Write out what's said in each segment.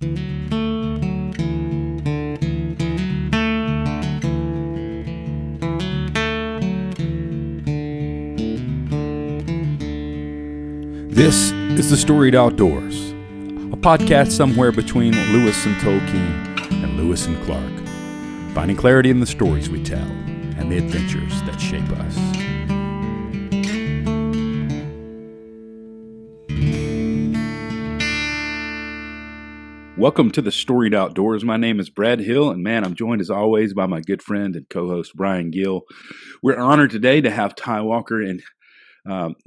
This is The Storied Outdoors, a podcast somewhere between Lewis and Tolkien and Lewis and Clark, finding clarity in the stories we tell and the adventures that shape us. Welcome to The Storied Outdoors. My name is Brad Hill, and man, I'm joined as always by my good friend and co-host Brian Gill. We're honored today to have Ty Walker and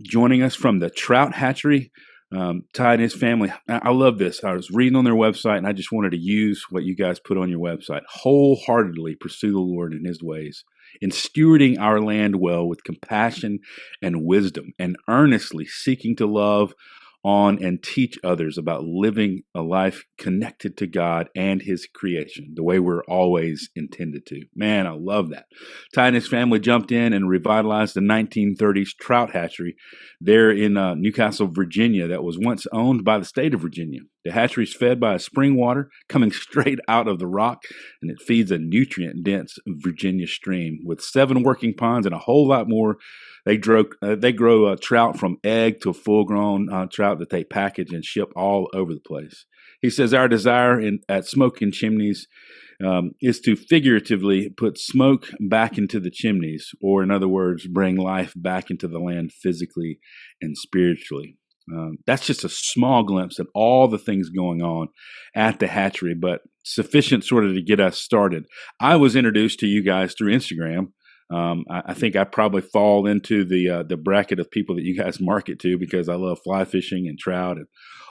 joining us from the Trout Hatchery. Ty and his family, I love this. I was reading on their website, and I just wanted to use what you guys put on your website. Wholeheartedly pursue the Lord in his ways, in stewarding our land well with compassion and wisdom, and earnestly seeking to love on and teach others about living a life connected to God and his creation, the way we're always intended to. Man, I love that. Ty and his family jumped in and revitalized the 1930s Trout Hatchery there in Newcastle, Virginia, that was once owned by the state of Virginia. The hatchery is fed by a spring water coming straight out of the rock, and it feeds a nutrient-dense Virginia stream with 7 working ponds and a whole lot more. They grow trout from egg to full-grown trout that they package and ship all over the place. He says our desire at Smoke In Chimneys is to figuratively put smoke back into the chimneys, or in other words, bring life back into the land physically and spiritually. That's just a small glimpse at all the things going on at the hatchery, but sufficient sort of to get us started. I was introduced to you guys through Instagram. I think I probably fall into the bracket of people that you guys market to because I love fly fishing and trout and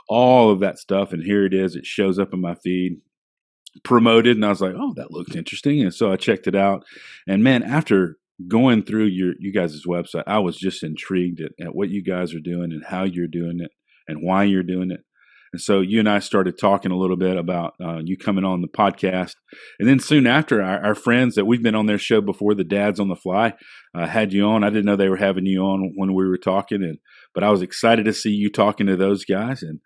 all of that stuff. And here it is. It shows up in my feed, promoted, and I was like, oh, that looks interesting. And so I checked it out. And man, after going through you guys' website, I was just intrigued at what you guys are doing and how you're doing it and why you're doing it. And so you and I started talking a little bit about you coming on the podcast. And then soon after, our friends that we've been on their show before, the Dads on the Fly, had you on. I didn't know they were having you on when we were talking, but I was excited to see you talking to those guys and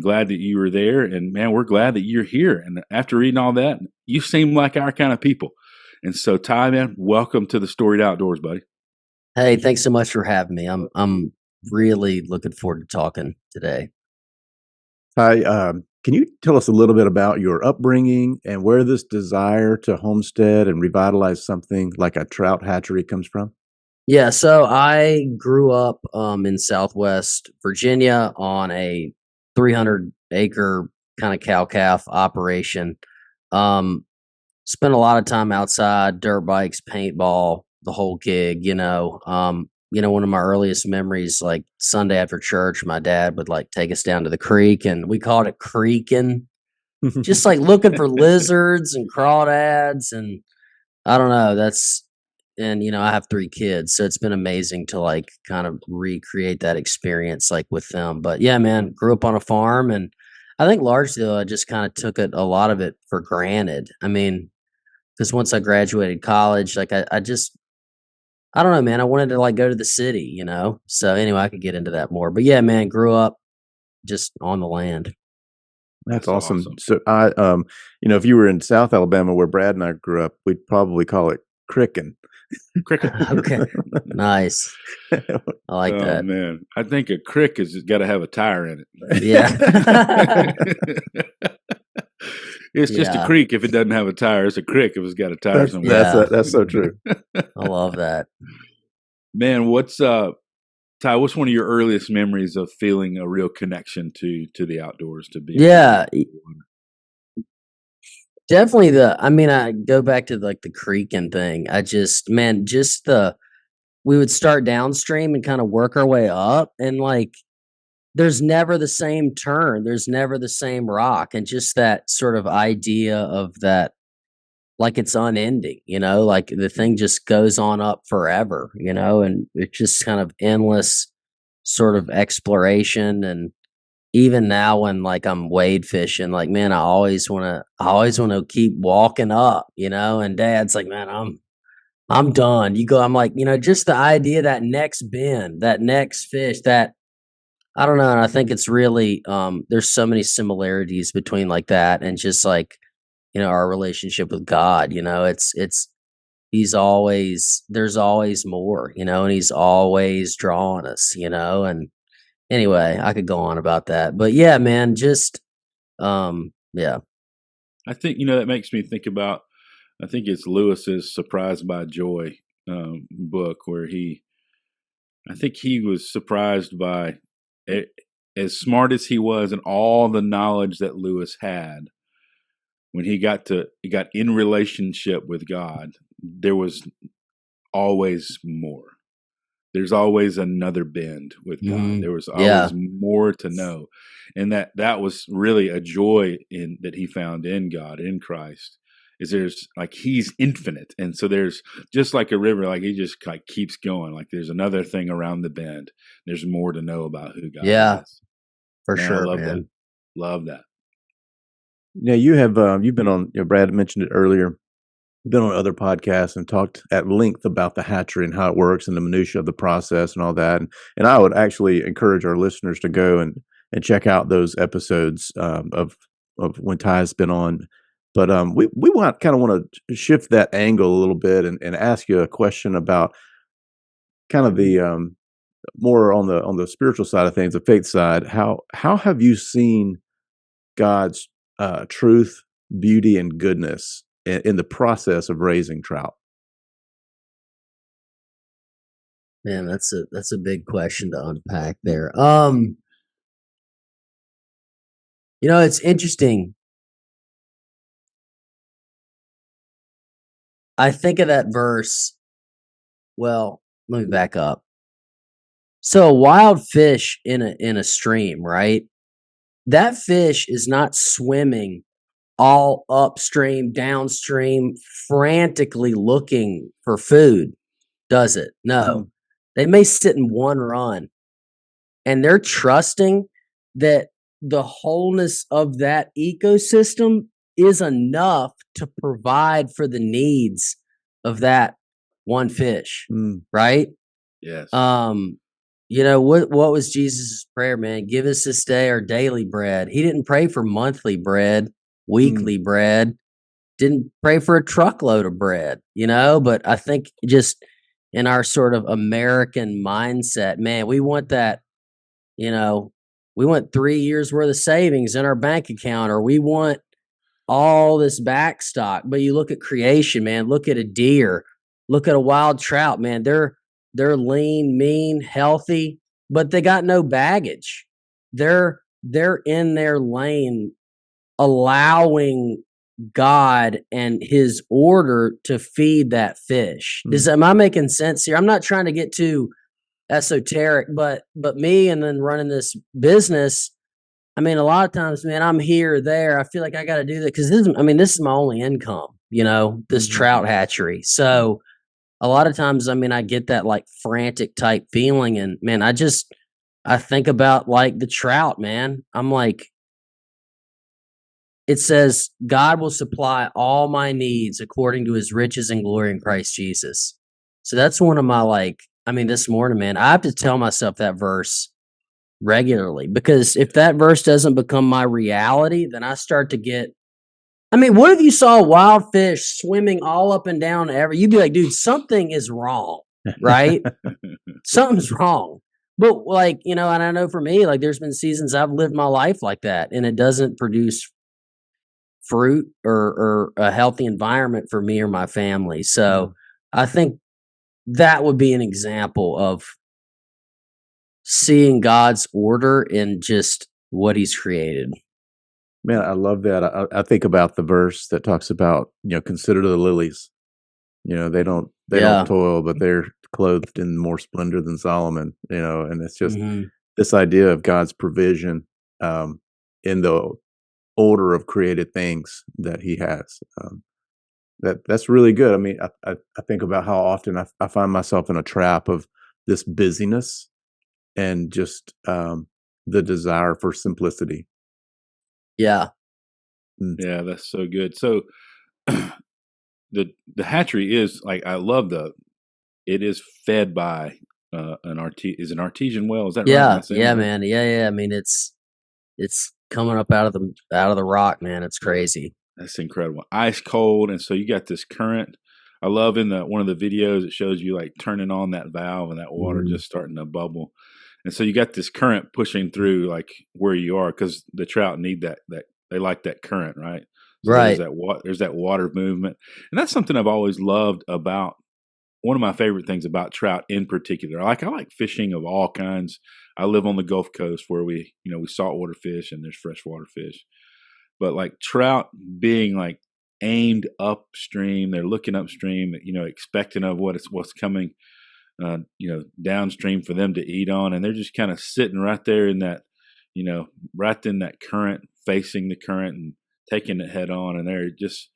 glad that you were there. And man, we're glad that you're here. And after reading all that, you seem like our kind of people. And so, Ty, man, welcome to the Storied Outdoors, buddy. Hey, thanks so much for having me. I'm really looking forward to talking today. Hi, can you tell us a little bit about your upbringing and where this desire to homestead and revitalize something like a trout hatchery comes from? Yeah, so I grew up in Southwest Virginia on a 300-acre kind of cow-calf operation. Spent a lot of time outside, dirt bikes, paintball, the whole gig, one of my earliest memories, like Sunday after church, my dad would like take us down to the creek, and we called it creeking, just like looking for lizards and crawdads. And I don't know, I have 3 kids, so it's been amazing to like kind of recreate that experience like with them. But yeah, man, grew up on a farm, and I think largely though, I just kind of took a lot of it for granted. I mean, because once I graduated college, like I don't know, man. I wanted to like go to the city, So anyway, I could get into that more. But yeah, man, grew up just on the land. That's awesome. So if you were in South Alabama where Brad and I grew up, we'd probably call it cricking. Okay, nice. I like that. Oh man, I think a crick has got to have a tire in it. Yeah. It's just a creek if it doesn't have a tire. It's a crick if it's got a tire somewhere. That's so true. I love that. Man, Ty, what's one of your earliest memories of feeling a real connection to the outdoors, to be? Yeah. Definitely I go back to like the creeking thing. We would start downstream and kind of work our way up, and like there's never the same turn. There's never the same rock. And just that sort of idea of that, like it's unending, like the thing just goes on up forever, and it's just kind of endless sort of exploration. And even now when like I'm wade fishing, like, man, I always want to keep walking up, and Dad's like, man, I'm done. I'm like, just the idea, that next bend, that next fish, that I don't know, and I think it's really there's so many similarities between like that and just like our relationship with God. It's he's always there's always more, and he's always drawing us, and anyway, I could go on about that, but yeah, man, just yeah. I think that makes me think about. I think it's Lewis's "Surprised by Joy" book, where I think he was surprised by as smart as he was and all the knowledge that Lewis had. When he got in relationship with God, there was always more. There's always another bend with God. There was always Yeah. more to know, and that was really a joy in that he found in God, in Christ. Is there's like he's infinite, and so there's just like a river, like he just like keeps going. Like there's another thing around the bend. There's more to know about who God Yeah, is. for Man, I sure, love that. man. Love that. Yeah, you've been on. Brad mentioned it earlier. You've been on other podcasts and talked at length about the hatchery and how it works and the minutia of the process and all that. And I would actually encourage our listeners to go and check out those episodes of when Ty's been on. But we want to shift that angle a little bit and ask you a question about kind of the more on the spiritual side of things, the faith side. How have you seen God's truth, beauty, and goodness in the process of raising trout? Man, that's a big question to unpack there. It's interesting. I think of that verse. Well, let me back up. So a wild fish in a stream, right? That fish is not swimming all upstream, downstream, frantically looking for food, does it? No. Mm, They may sit in one run and they're trusting that the wholeness of that ecosystem is enough to provide for the needs of that one fish, mm, right? Yes. Um, what was Jesus' prayer, man? Give us this day our daily bread. He didn't pray for monthly bread, mm. weekly bread, didn't pray for a truckload of bread, but I think just in our sort of American mindset, man, we want that, you know, we want 3 years worth of savings in our bank account, or we want all this back stock. But you look at creation, man, look at a deer, look at a wild trout, man. They're lean, mean, healthy, but they got no baggage. They're in their lane, allowing God and his order to feed that fish. Mm. Am I making sense here? I'm not trying to get too esoteric, but me and then running this business, I mean, a lot of times, man, I'm here or there. I feel like I got to do that because this is my only income, this Mhm. trout hatchery. So a lot of times, I mean, I get that like frantic type feeling, and man, I think about like the trout, man. I'm like, it says, God will supply all my needs according to his riches and glory in Christ Jesus. So that's one of my like, I mean, this morning, man, I have to tell myself that verse regularly, because if that verse doesn't become my reality, then I start to get, I mean, what if you saw a wild fish swimming all up and down you'd be like, dude, something is wrong, right? Something's wrong. But like, and I know for me, like there's been seasons I've lived my life like that and it doesn't produce fruit or a healthy environment for me or my family. So I think that would be an example of seeing God's order in just what he's created. Man, I love that. I think about the verse that talks about, consider the lilies. They don't Yeah. toil, but they're clothed in more splendor than Solomon, and it's just Mhm. this idea of God's provision in the order of created things that he has. That's really good. I mean, I think about how often I find myself in a trap of this busyness and just the desire for simplicity. Yeah. Mm, Yeah, that's so good. So the hatchery is like I love it is fed by is an artesian well. Is that right? Am I Yeah, saying that right? man. Yeah. I mean, it's coming up out of the rock, man. It's crazy. That's incredible. Ice cold, and so you got this current. I love in the one of the videos it shows you like turning on that valve and that water just starting to bubble. And so you got this current pushing through like where you are because the trout need that they like that current, right? So Right. there's that water movement. And that's something I've always loved about one of my favorite things about trout in particular. I like fishing of all kinds. I live on the Gulf Coast where we saltwater fish and there's freshwater fish. But like trout being like aimed upstream, they're looking upstream, expecting of what's coming, downstream for them to eat on, and they're just kind of sitting right there in that, right in that current, facing the current and taking it head on, and they're just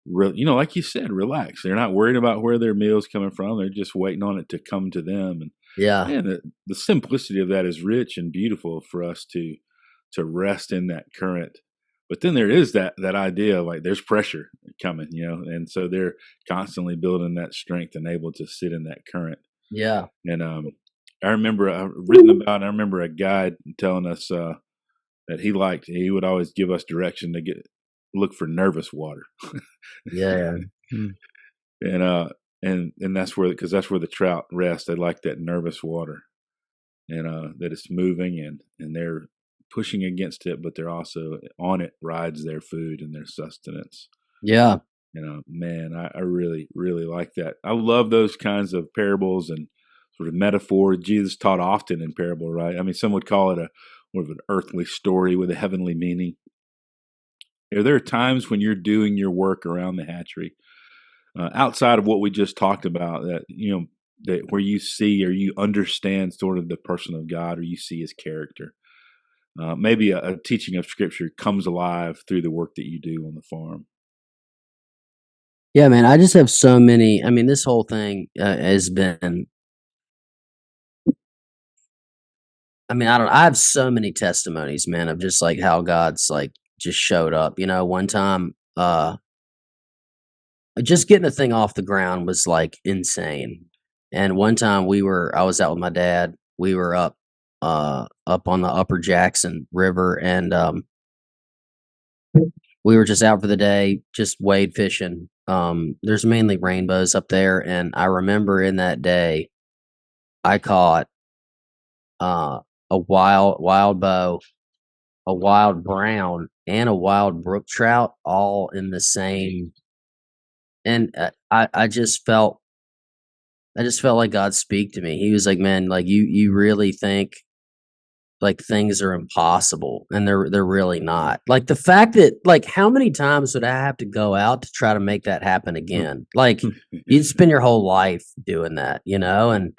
like you said, relax. They're not worried about where their meal's coming from. They're just waiting on it to come to them. And Yeah. man, the simplicity of that is rich and beautiful for us to rest in that current. But then there is that idea of like there's pressure coming, and so they're constantly building that strength and able to sit in that current. Yeah. And I remember I remember a guide telling us that he would always give us direction to look for nervous water. Yeah. And that's where, because that's where the trout rest. They like that nervous water, and that it's moving and they're pushing against it, but they're also on it rides their food and their sustenance. Yeah. Man, I really, really like that. I love those kinds of parables and sort of metaphor. Jesus taught often in parable, right? I mean, some would call it more of an earthly story with a heavenly meaning. Are there times when you're doing your work around the hatchery, outside of what we just talked about, that where you see or you understand sort of the person of God, or you see His character? Maybe a teaching of Scripture comes alive through the work that you do on the farm. Yeah, man. I just have so many. I mean, this whole thing has been. I mean, I have so many testimonies, man, of just like how God's like just showed up. One time, just getting the thing off the ground was like insane. And one time I was out with my dad. We were up on the Upper Jackson River, and we were just out for the day, just wade fishing. There's mainly rainbows up there, and I remember in that day, I caught a wild bow, a wild brown, and a wild brook trout, all in the same. And I just felt like God speak to me. He was like, "Man, like you really think like things are impossible, and they're really not." Like the fact that like how many times would I have to go out to try to make that happen again? Like you'd spend your whole life doing that, and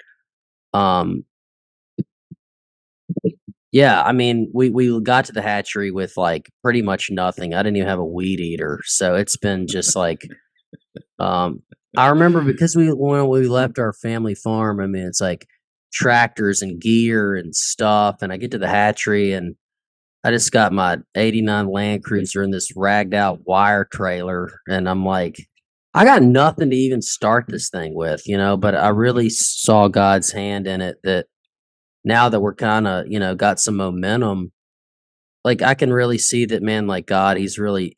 yeah, I mean, we got to the hatchery with like pretty much nothing. I didn't even have a weed eater, so it's been just like I remember because when we left our family farm, I mean, it's like tractors and gear and stuff. And I get to the hatchery and I just got my 89 Land Cruiser in this ragged out wire trailer. And I'm like, I got nothing to even start this thing with, but I really saw God's hand in it, that now that we're kind of, got some momentum, like I can really see that, man, like God, he's really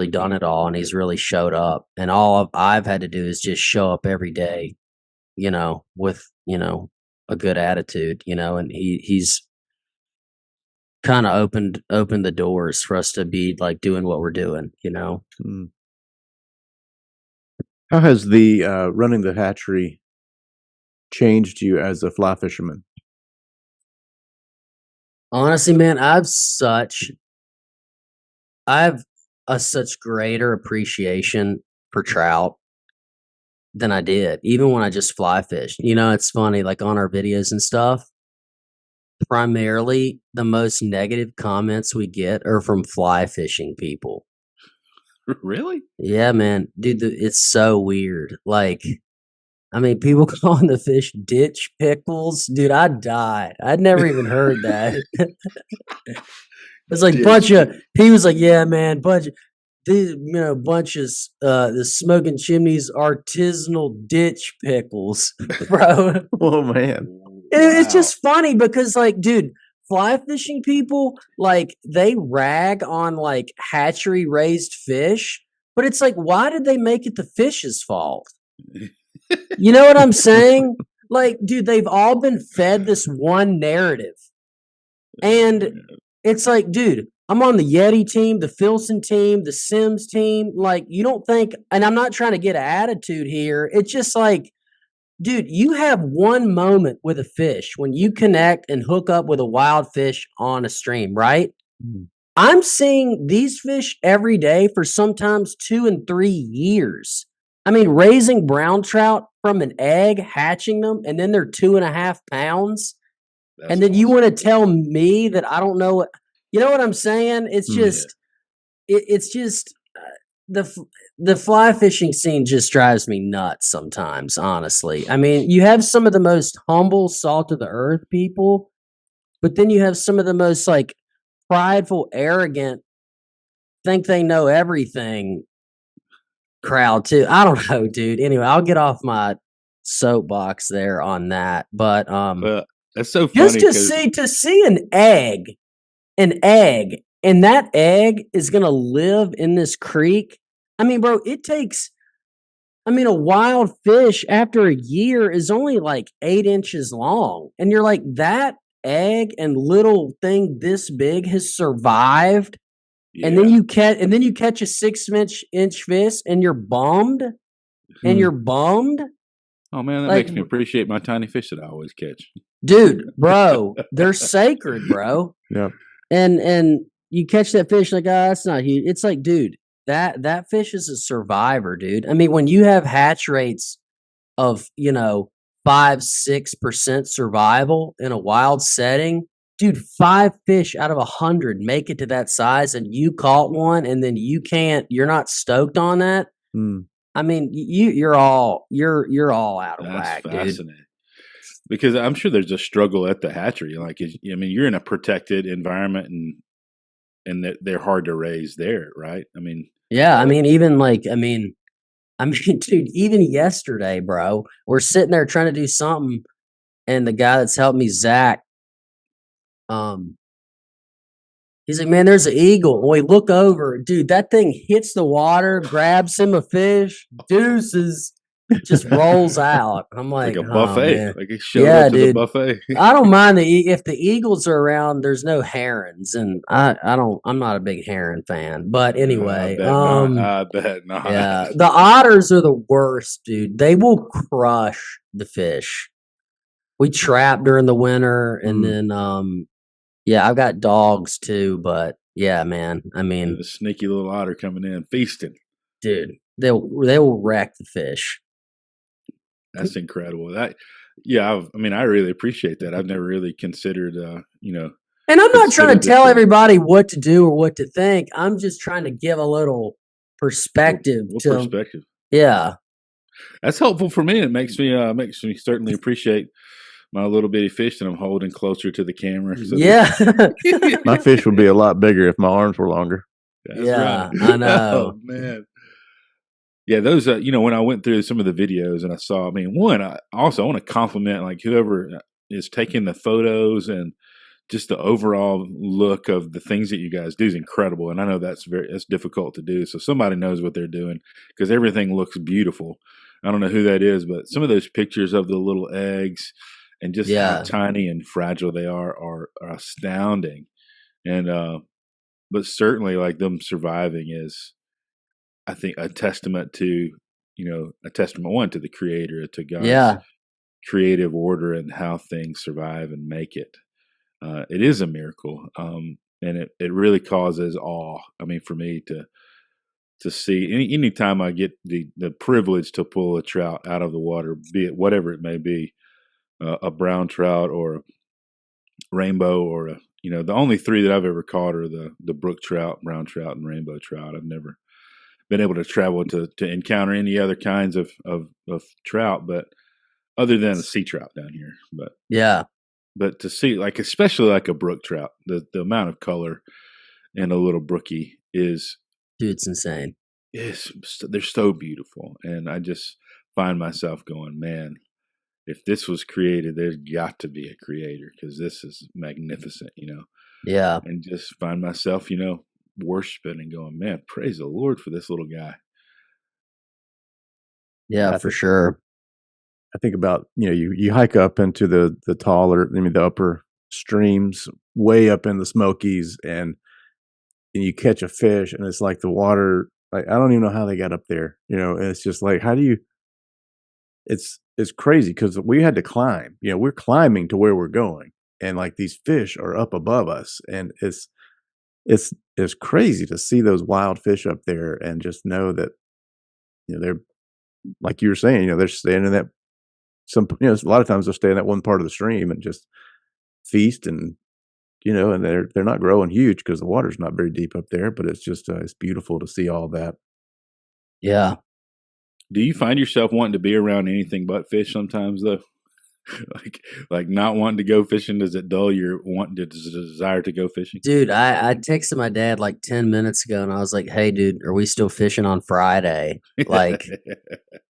done it all, and he's really showed up, and I've had to do is just show up every day, with, a good attitude, and he's kind of opened the doors for us to be like doing what we're doing, How has the running the hatchery changed you as a fly fisherman? Honestly, man, I have a such greater appreciation for trout than I did, even when I just fly fished. It's funny, like on our videos and stuff, primarily the most negative comments we get are from fly fishing people. Really? Yeah, man. Dude, it's so weird. Like, I mean, people calling the fish ditch pickles. Dude, I died. I'd never even heard that. It's like he was like, yeah, man, bunch of these, bunches, the Smoke In Chimneys artisanal ditch pickles, bro. Oh man. It's just funny because, like, dude, fly fishing people, like, they rag on, like, hatchery raised fish, but it's like, why did they make it the fish's fault? You know what I'm saying? Like, dude, they've all been fed this one narrative. And it's like, dude, I'm on the Yeti team, the Filson team, the Sims team. Like, you don't think, and I'm not trying to get an attitude here. It's just like, dude, you have one moment with a fish when you connect and hook up with a wild fish on a stream, right? Mm. I'm seeing these fish every day for sometimes 2 and 3 years. I mean, raising brown trout from an egg, hatching them, and then they're 2.5 pounds. That's And then you awesome. want to tell me that I don't know what, you know what I'm saying? It's just, it's just the fly fishing scene just drives me nuts sometimes, honestly. I mean, you have some of the most humble, salt of the earth people, but then you have some of the most, like, prideful, arrogant, think they know everything crowd too. I don't know, dude. Anyway, I'll get off my soapbox there on that. But Well, that's so just funny because to see an egg, and that egg is gonna live in this creek. I mean, bro, it takes. I mean, a wild fish after a year is only like 8 inches long, and you're like, that egg and little thing this big has survived. And then you catch a 6-inch fish, and you're bummed, and you're bummed. Oh man, that Like, makes me appreciate my tiny fish that I always catch. dude, bro, they're sacred, bro. Yeah. And you catch that fish, like, that's not huge. It's like, dude, that fish is a survivor, dude. I mean, when you have hatch rates of 5-6% survival in a wild setting, dude, 5 fish out of 100 make it to that size, and you caught one, and then you're not stoked on that. I mean, you're all out of That's whack, dude. fascinating. Because I'm sure there's a struggle at the hatchery. Like, I mean, you're in a protected environment, and they're hard to raise there, right? I mean, yeah. I mean, even like, I mean, dude, even yesterday, bro, we're sitting there trying to do something, and the guy that's helped me, Zach, he's like, man, there's an eagle. And we look over, dude, that thing hits the water, grabs him a fish, deuces, just rolls out. I'm it's like, like a oh, buffet. man. Like it showed Yeah, up to the dude. buffet. I don't mind if the eagles are around. There's no herons, and I'm not a big heron fan. But anyway, I bet not. yeah, the otters are the worst, dude. They will crush the fish. We trap during the winter, and then yeah, I've got dogs too. But yeah, man, I mean, The sneaky little otter coming in feasting. dude, they will wreck the fish. That's incredible. I mean, I really appreciate that. I've never really considered, And I'm not trying to considered tell this, everybody what to do or what to think. I'm just trying to give a little perspective perspective. Yeah. That's helpful for me. It makes me certainly appreciate my little bitty fish that I'm holding closer to the camera. So Yeah. My fish would be a lot bigger if my arms were longer. That's Yeah, right. I know. Oh man. Yeah, those when I went through some of the videos and I saw, I mean, I want to compliment like whoever is taking the photos, and just the overall look of the things that you guys do is incredible. And I know that's difficult to do. So somebody knows what they're doing, because everything looks beautiful. I don't know who that is, but some of those pictures of the little eggs and just how tiny and fragile they are astounding. And but certainly, like, them surviving is, I think, a testament to one, to the Creator, to God's creative order and how things survive and make it. It is a miracle, and it really causes awe. I mean, for me to see anytime I get the privilege to pull a trout out of the water, be it whatever it may be, a brown trout or a rainbow or the only 3 that I've ever caught are the brook trout, brown trout, and rainbow trout. I've never been able to travel to encounter any other kinds of trout, but other than a sea trout down here. But to see, like, especially like a brook trout, the amount of color in a little brookie is, dude, it's insane. They're so beautiful, and I just find myself going, man, if this was created, there's got to be a creator because this is magnificent, Yeah. and just find myself, worshiping and going, man, praise the Lord for this little guy. Yeah, for sure. I think about, you hike up into the the upper streams way up in the Smokies, and you catch a fish, and it's like the water, like, I don't even know how they got up there, and it's just like, how do you, it's crazy because we had to climb, we're climbing to where we're going, and like these fish are up above us, and it's crazy to see those wild fish up there and just know that, they're, like you were saying, they're staying in that, a lot of times they'll stay in that one part of the stream and just feast, and and they're not growing huge because the water's not very deep up there, but it's just it's beautiful to see all that. Yeah. Do you find yourself wanting to be around anything but fish sometimes, though? like not wanting to go fishing? Does it dull your desire to go fishing? Dude, I texted my dad like 10 minutes ago, and I was like, "Hey, dude, are we still fishing on Friday?" Like,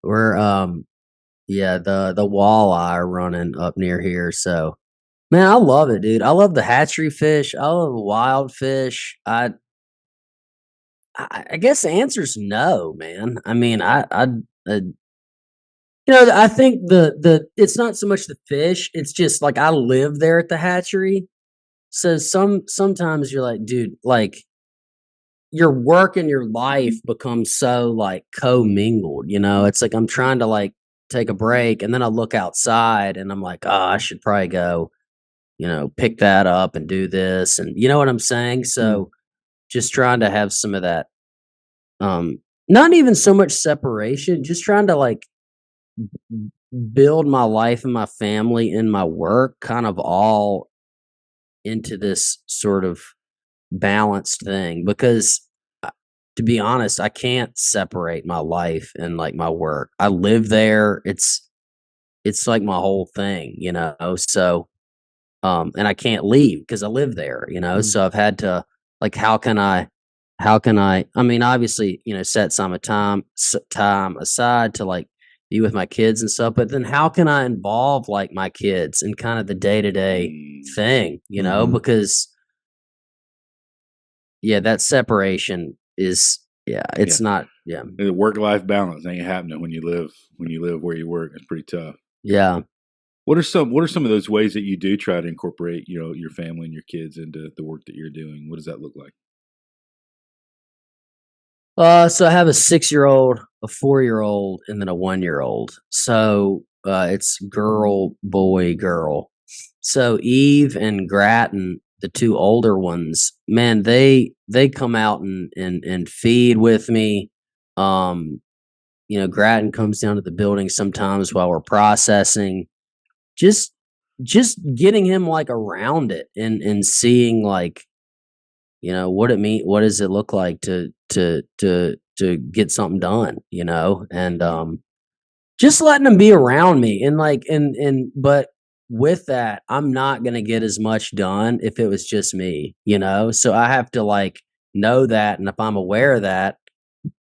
we're yeah, the walleye are running up near here. So, man, I love it, dude. I love the hatchery fish. I love wild fish. I guess the answer's no, man. I mean, I think the it's not so much the fish. It's just like I live there at the hatchery. So sometimes you're like, dude, like your work and your life becomes so like commingled, It's like I'm trying to like take a break, and then I look outside and I'm like, oh, I should probably go, pick that up and do this, and you know what I'm saying? So just trying to have some of that, not even so much separation, just trying to like build my life and my family and my work kind of all into this sort of balanced thing, because to be honest, I can't separate my life and like my work. I live there. It's like my whole thing, So and I can't leave because I live there, So I've had to, like, how can I mean, obviously, set some time aside to like be with my kids and stuff, but then how can I involve like my kids in kind of the day-to-day thing, because that separation is, it's not, The work-life balance ain't happening when you live where you work. It's pretty tough. yeah. What are some of those ways that you do try to incorporate, your family and your kids into the work that you're doing? What does that look like? So I have a 6-year-old, a 4-year-old, and then a 1-year-old. So it's girl, boy, girl. So Eve and Grattan, the two older ones, man, they come out and feed with me. Grattan comes down to the building sometimes while we're processing. Just getting him like around it and seeing like, what does it look like to get something done, and just letting them be around me, and like, but with that, I'm not gonna get as much done if it was just me, so I have to like know that, and if I'm aware of that.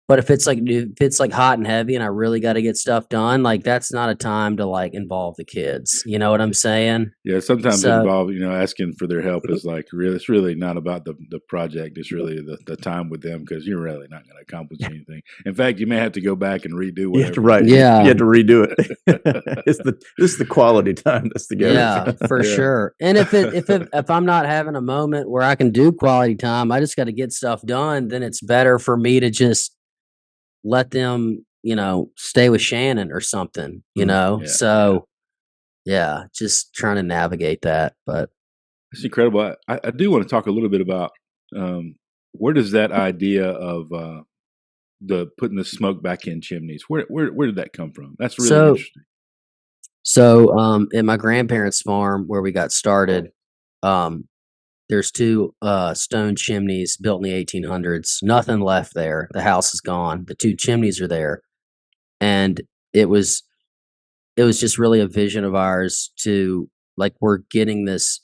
But if it's like hot and heavy and I really got to get stuff done, like that's not a time to like involve the kids. You know what I'm saying? Yeah, sometimes So asking for their help is like really, it's really not about the project. It's really the time with them, because you're really not going to accomplish anything. In fact, you may have to go back and redo whatever. You have to write. Yeah. You have to redo it. This is the quality time that's together. Yeah, for sure. And if I'm not having a moment where I can do quality time, I just got to get stuff done. Then it's better for me to just let them, stay with Shannon or something, So just trying to navigate that. But it's incredible. I do want to talk a little bit about where does that idea of the putting the smoke back in chimneys, where did that come from? That's really interesting. So at my grandparents' farm where we got started, there's two stone chimneys built in the 1800s. Nothing left there. The house is gone. The two chimneys are there, and it was just really a vision of ours to, like, we're getting this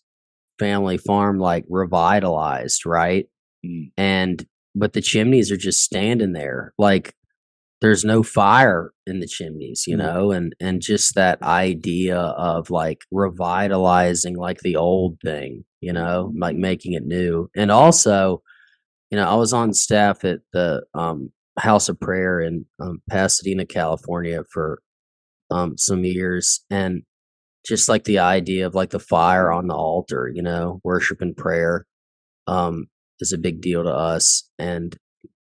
family farm like revitalized, right? Mm. And but the chimneys are just standing there. Like, there's no fire in the chimneys, you Mm. know, and just that idea of like revitalizing like the old thing, you know, like making it new. And also, you know, I was on staff at the House of Prayer in Pasadena, California for some years, and just like the idea of like the fire on the altar, you know, worship and prayer um is a big deal to us. And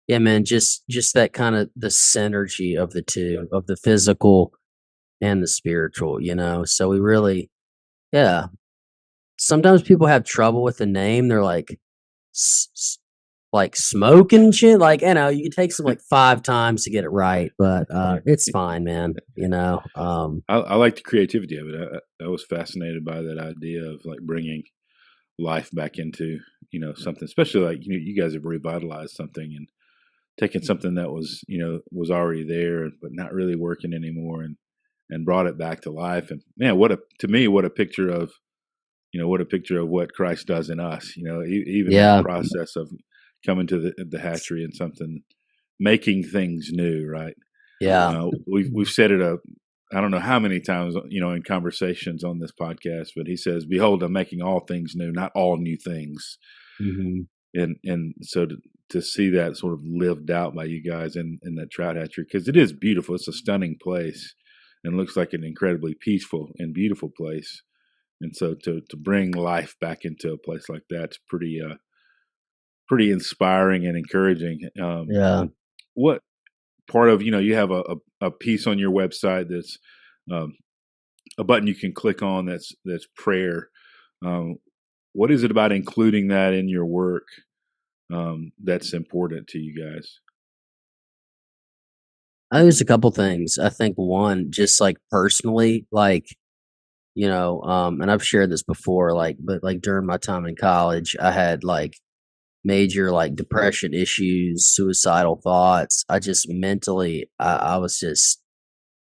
yeah, man, just that kind of the synergy of the two, of the physical and the spiritual, you know. So we really, yeah. Sometimes people have trouble with the name. They're like, like smoking shit. Like, you know, you take some like 5 times to get it right, but it's fine, man. You know. I like the creativity of it. I was fascinated by that idea of like bringing life back into something, especially like you guys have revitalized something and taken something that was already there but not really working anymore, and brought it back to life. And man, what a picture of what Christ does in us. Even that Yeah, process of coming to the hatchery and something, making things new, right? yeah. We've said it I don't know how many times, in conversations on this podcast, but he says, "Behold, I'm making all things new, not all new things." Hmm. And so to see that sort of lived out by you guys in that trout hatchery, because it is beautiful. It's a stunning place and looks like an incredibly peaceful and beautiful place. And so to bring life back into a place like that's pretty inspiring and encouraging. Yeah. What part of, you have a piece on your website that's um, a button you can click on that's prayer. Um, what is it about including that in your work that's important to you guys? There's a couple things. I think one, just like personally, like, you know, and I've shared this before, like, but like during my time in college, I had like major like depression issues, suicidal thoughts. I just mentally, I was just,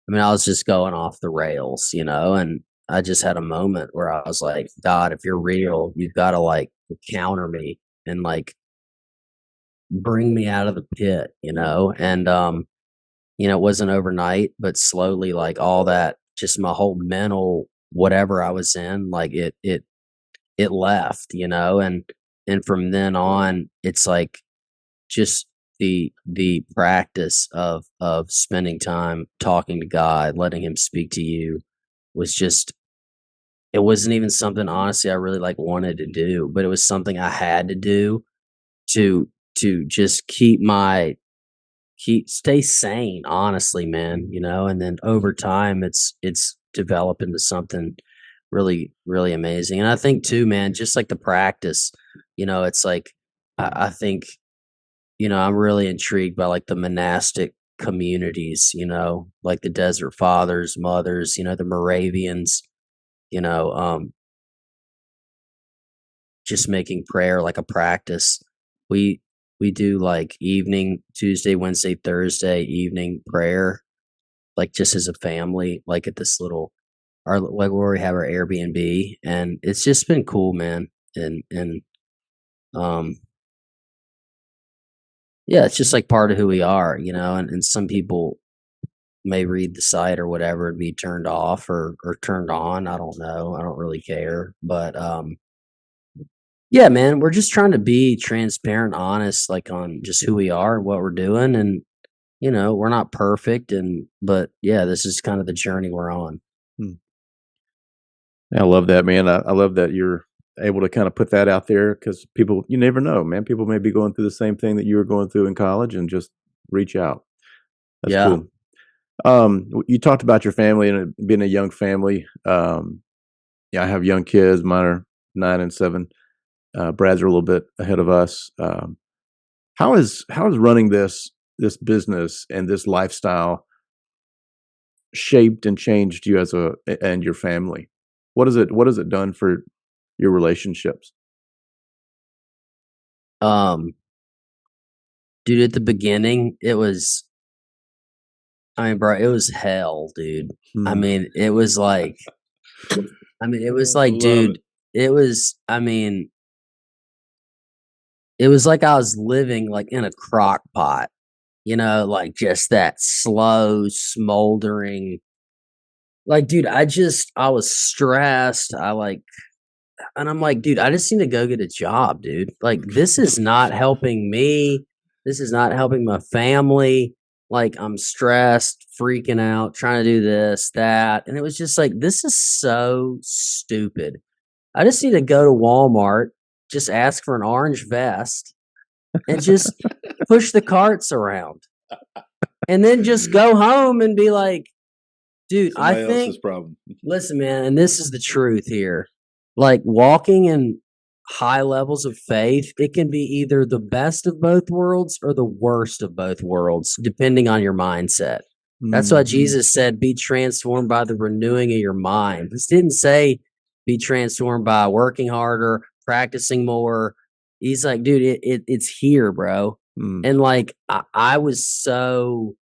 I mean, I was just going off the rails, you know, and I just had a moment where I was like, God, if you're real, you've got to like counter me and like bring me out of the pit, you know, and, you know, it wasn't overnight, but slowly, like all that, just my whole mental whatever I was in, like it left, you know, and from then on, it's like just the practice of spending time talking to God, letting Him speak to you, was just, it wasn't even something honestly I really like wanted to do, but it was something I had to do to to just keep stay sane, honestly, man, you know. And then over time it's developed into something really, really amazing. And I think too, man, just like the practice, you know, it's like I think, you know, I'm really intrigued by like the monastic communities, you know, like the Desert Fathers, Mothers, you know, the Moravians, you know, just making prayer like a practice. We we do like evening Tuesday, Wednesday, Thursday evening prayer, like just as a family, like at this little our like where we have our Airbnb, and it's just been cool, man. And um yeah, it's just like part of who we are, you know. And some people may read the site or whatever and be turned off or turned on. I don't know. I don't really care. But yeah, man, we're just trying to be transparent, honest, like on just who we are and what we're doing. And, you know, we're not perfect. But yeah, this is kind of the journey we're on. Hmm. I love that, man. I love that you're able to kind of put that out there because people, you never know, man. People may be going through the same thing that you were going through in college and just reach out. That's Yeah. cool. You talked about your family and being a young family. Yeah, I have young kids. Mine are 9 and 7. Brad's are a little bit ahead of us. How is running this business and this lifestyle shaped and changed you and your family? What has it done for your relationships? Um, dude, at the beginning, it was, I mean, bro, it was hell, dude. I Hmm. mean, it was like, I mean, it was like, Love it. dude, it was, I mean, it was like I was living like in a crock pot, like just that slow smoldering. Like, dude, I was stressed. And I'm like, dude, I just need to go get a job, dude. Like, this is not helping me. This is not helping my family. Like, I'm stressed, freaking out, trying to do this, that. And it was just like, this is so stupid. I just need to go to Walmart, just ask for an orange vest, and just push the carts around. And then just go home and be like, dude, Somebody I think, else's problem. listen, man, and this is the truth here. Like, walking in high levels of faith, it can be either the best of both worlds or the worst of both worlds, depending on your mindset. That's why Jesus said, be transformed by the renewing of your mind. This didn't say be transformed by working harder, practicing more. He's like, dude, it's here, bro. And like, I was so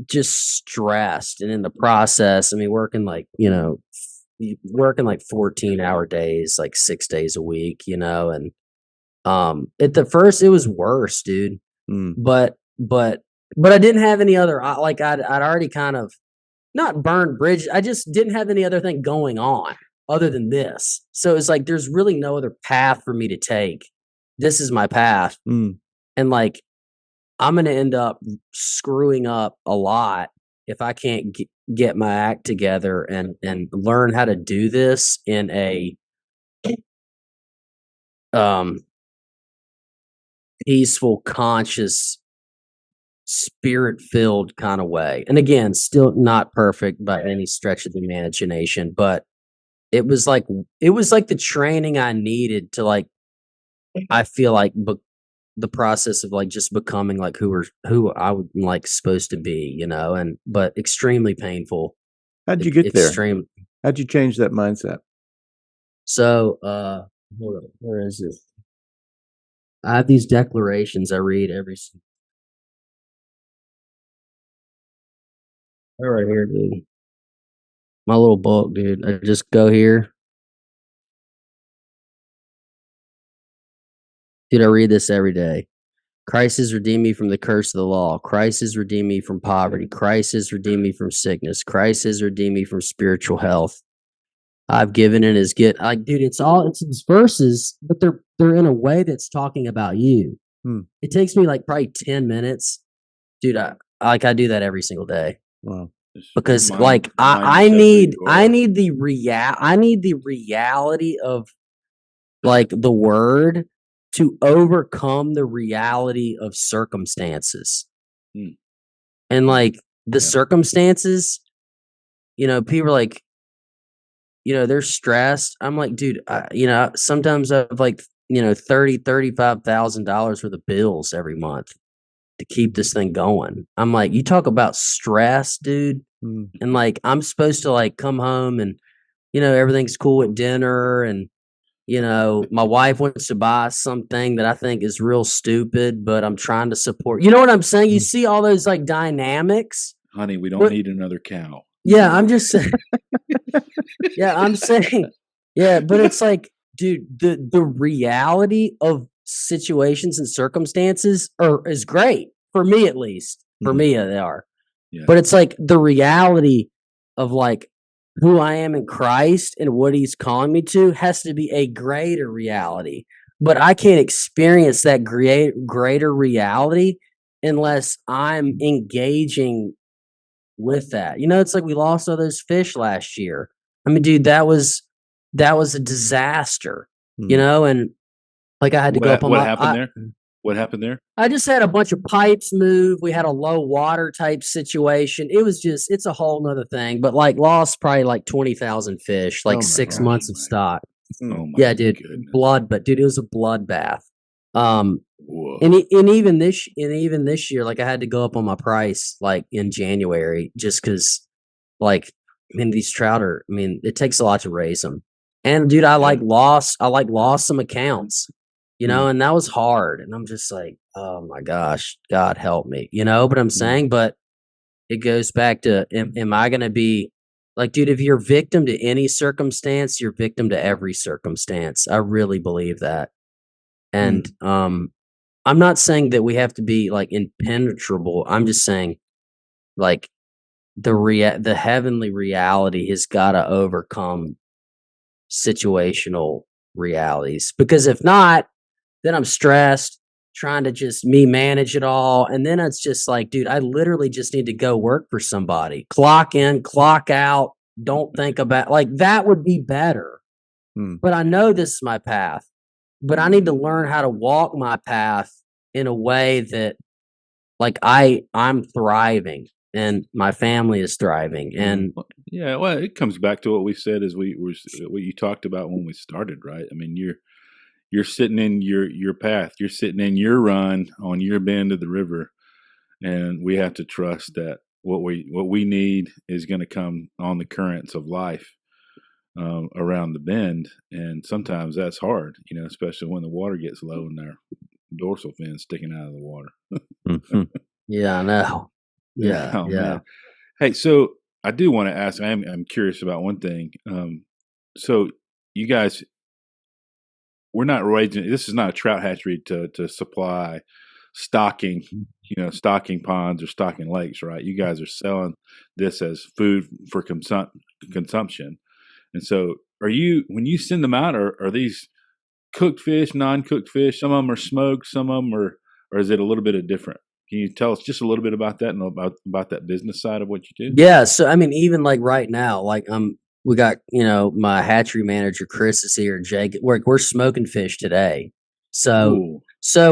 just stressed, and in the process, I mean, working like 14-hour days, like 6 days a week, and at the first it was worse, dude. But I didn't have any other, like I'd already kind of not burned bridge. I just didn't have any other thing going on other than this. So it's like there's really no other path for me to take. This is my path. And like, I'm going to end up screwing up a lot if I can't get my act together and learn how to do this in a peaceful, conscious, spirit-filled kind of way. And again, still not perfect by any stretch of the imagination, but it was like the training I needed to, like, I feel like the process of like just becoming like who I would like supposed to be, but extremely painful. How'd you get there? How'd you change that mindset? So, hold on, where is it? I have these declarations I read every. They're right here, dude. My little book, dude. I just go here. Dude, I read this every day. Christ has redeemed me from the curse of the law. Christ has redeemed me from poverty. Christ has redeemed me from sickness. Christ has redeemed me from spiritual health. I've given and is get. Like, dude, it's these verses, but they're in a way that's talking about you. It takes me like probably 10 minutes, dude. I do that every single day. Wow. Because like I need the reality of like the word to overcome the reality of circumstances. And like the circumstances, people are like, they're stressed. I'm like, dude, sometimes I have like, $35,000 worth of bills every month to keep this thing going. I'm like, you talk about stress, dude. And like, I'm supposed to like come home and, everything's cool at dinner. And, my wife wants to buy something that I think is real stupid, but I'm trying to support. You know what I'm saying? You see all those like dynamics. Honey, we don't need another cow. Yeah, I'm just saying. Yeah, I'm saying. Yeah, but it's like, dude, the reality of situations and circumstances is great for me, at least. For me, they are. Yeah. But it's like the reality of like who I am in Christ and what He's calling me to has to be a greater reality. But I can't experience that greater reality unless I'm engaging with that. It's like we lost all those fish last year. I mean, dude, that was a disaster, and like I had to go up on what happened there? What happened there? I just had a bunch of pipes move. We had a low water type situation. It was it's a whole nother thing, but like lost probably like 20,000 fish, like 6 months of stock. Yeah, dude, but dude, it was a bloodbath. And even this year, like I had to go up on my price like in January just because, like, I mean, these trout it takes a lot to raise them. And dude, I lost some accounts, and that was hard. And I'm just like, oh my gosh, God help me, but I'm saying, but it goes back to, am I going to be like, dude, if you're victim to any circumstance, you're victim to every circumstance. I really believe that. And, I'm not saying that we have to be like impenetrable. I'm just saying like the heavenly reality has got to overcome situational realities, because if not, then I'm stressed trying to just me manage it all. And then it's just like, dude, I literally just need to go work for somebody. Clock in, clock out. Don't think about like that would be better. But I know this is my path, but I need to learn how to walk my path in a way that like I'm thriving and my family is thriving. And yeah, well, it comes back to what we said as what you talked about when we started, right? I mean, you're sitting in your path, you're sitting in your run on your bend of the river, and we have to trust that what we need is going to come on the currents of life around the bend, and sometimes that's hard, especially when the water gets low and their dorsal fin's sticking out of the water. yeah, I know. Yeah, Oh yeah. man. Hey, so I do want to ask. I'm curious about one thing. So you guys, we're not raising. This is not a trout hatchery to supply stocking, stocking ponds or stocking lakes, right? You guys are selling this as food for consumption. And so, when you send them out, are these cooked fish, non-cooked fish? Some of them are smoked, some of them are, or is it a little bit of different? Can you tell us just a little bit about that and about that business side of what you do? Yeah, so I mean, even like right now, like we got my hatchery manager Chris is here. Jake, we're smoking fish today. So Ooh.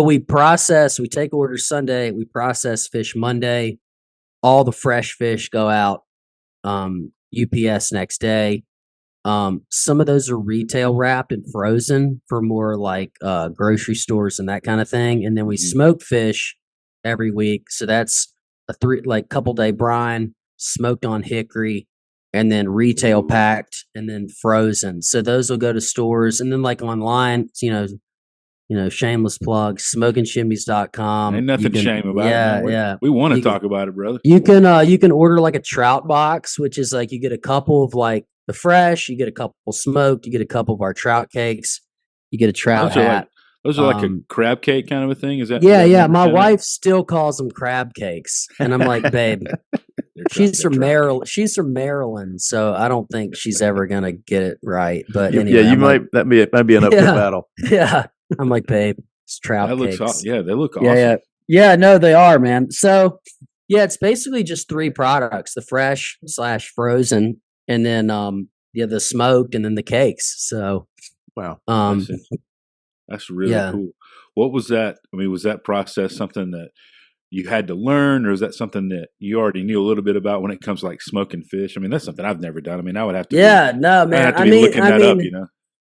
we take orders Sunday, we process fish Monday. All the fresh fish go out UPS next day. Some of those are retail wrapped and frozen for more like grocery stores and that kind of thing. And then we smoke fish every week. So that's a couple day brine, smoked on hickory, and then retail packed and then frozen. So those will go to stores, and then like online, shameless plug, smokeandchimneys.com. Ain't nothing shame about it, man. Yeah. We want to talk about it, brother. You can order like a trout box, which is like you get a couple of like the fresh, you get a couple smoked, you get a couple of our trout cakes, you get a trout hat. Those are like a crab cake kind of a thing. Is that? Yeah, is that yeah. My wife still calls them crab cakes, and I'm like, babe, she's from Maryland. She's from Maryland, so I don't think she's ever gonna get it right. But anyway, yeah, that might be an uphill battle. Yeah, I'm like, babe, it's trout cakes. Looks, yeah, they look awesome. Yeah. No, they are, man. So yeah, it's basically just 3 products: the fresh / frozen, and then the smoked, and then the cakes. So wow, that's really cool. What was that? I mean, was that process something that you had to learn, or is that something that you already knew a little bit about when it comes to like smoking fish? I mean, that's something I've never done. I mean, I would have to. No, man. I mean, looking that up,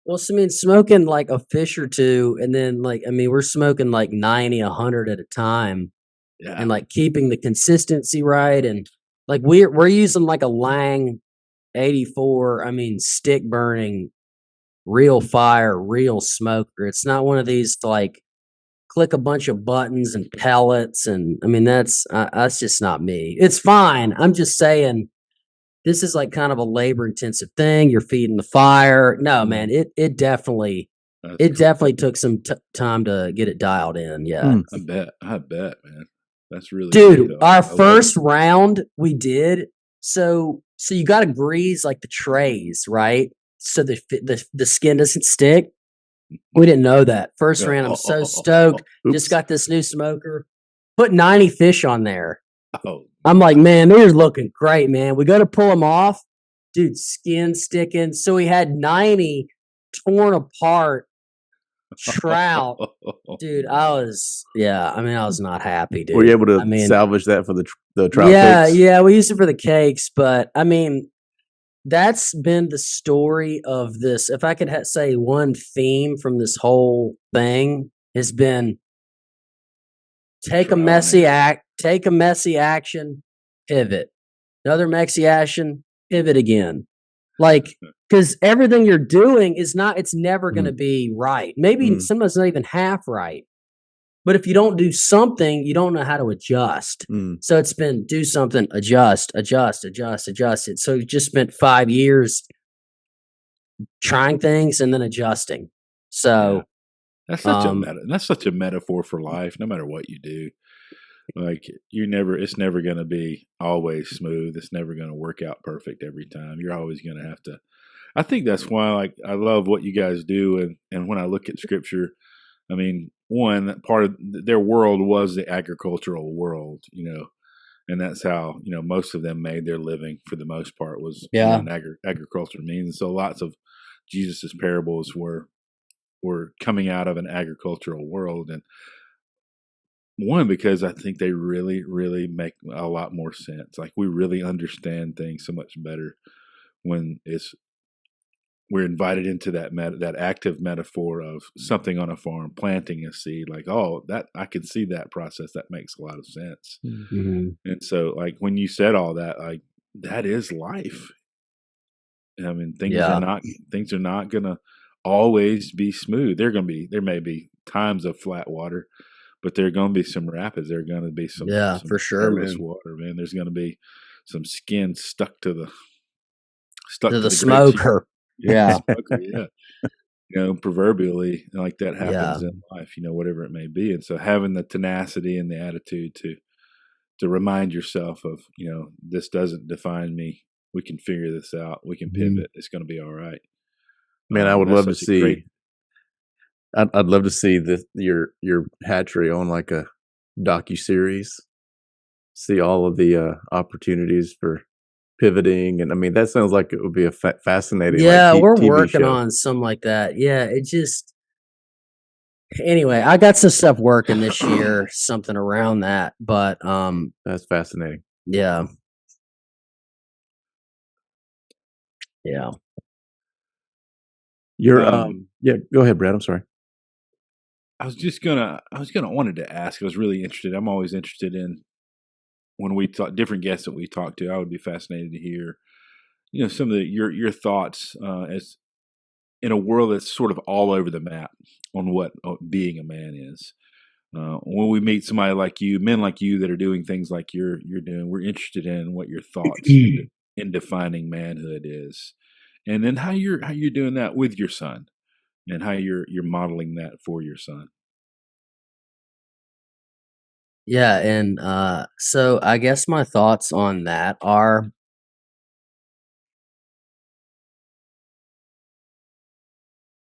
Well, so, I mean, smoking like a fish or two, and then like, I mean, we're smoking like 90, 100 at a time, and like keeping the consistency right, and like we're using like a Lang 84. I mean, stick burning, real fire, real smoker. It's not one of these like click a bunch of buttons and pellets, and I mean that's just not me. It's fine. I'm just saying. This is like kind of a labor intensive thing. You're feeding the fire. No, man, it definitely took some time to get it dialed in. Yeah. I bet, man. That's really dude. Cool, our first round we did. So you got to grease like the trays, right? So the skin doesn't stick. We didn't know that. First round, I'm so stoked. Just got this new smoker. Put 90 fish on there. I'm like, man, they're looking great, man. We go to pull them off. Dude, skin sticking. So we had 90 torn apart trout. Dude, I was not happy, dude. Were you able to salvage that for the trout cakes? Yeah, we used it for the cakes. But, I mean, that's been the story of this. If I could say one theme from this whole thing has been take a messy action, pivot. Another messy action, pivot again. Like, because everything you're doing it's never going to be right. Maybe sometimes not even half right. But if you don't do something, you don't know how to adjust. So it's been do something, adjust. So you just spent 5 years trying things and then adjusting. So That's Um, that's such a metaphor for life. No matter what you do, like it's never going to be always smooth. It's never going to work out perfect every time. You're always going to have to. I think that's why, like, I love what you guys do, and when I look at Scripture, I mean, one part of their world was the agricultural world, and that's how most of them made their living for the most part was yeah, doing agriculture means. So lots of Jesus's parables were coming out of an agricultural world, and one because I think they really, really make a lot more sense. Like we really understand things so much better when we're invited into that active metaphor of something on a farm, planting a seed. Like, oh, that I can see that process. That makes a lot of sense. hmm And so, like when you said all that, like that is life. I mean, yeah, things are not gonna always be smooth. There may be times of flat water, but there are gonna be some rapids. There are gonna be yeah, some for sure, perilous man. water, man. There's gonna be some skin To stuck to the the grapes. smoker. The Yeah, smoker, yeah. Proverbially, like that yeah, happens in life, whatever it may be. And so having the tenacity and the attitude to remind yourself of, this doesn't define me. We can figure this out. We can mhm. pivot. It's going to be all right. Man, I would That's love to such a great. see. I'd love to see your hatchery on like a docu series. See all of the opportunities for pivoting, and I mean that sounds like it would be a fascinating like Yeah, we're TV working show. on some like that. Yeah, it just anyway, I got some stuff working this year, something around that. But That's fascinating. yeah, yeah. You're um, yeah. Go ahead, Brad. I'm sorry. I was wanted to ask. I was really interested. I'm always interested in when we talk different guests that we talk to. I would be fascinated to hear, some of your thoughts as in a world that's sort of all over the map on what being a man is. When we meet somebody like you, men like you that are doing things like you're doing, we're interested in what your thoughts in defining manhood is, and then how you're doing that with your son, and how you're modeling that for your son. Yeah, and so I guess my thoughts on that are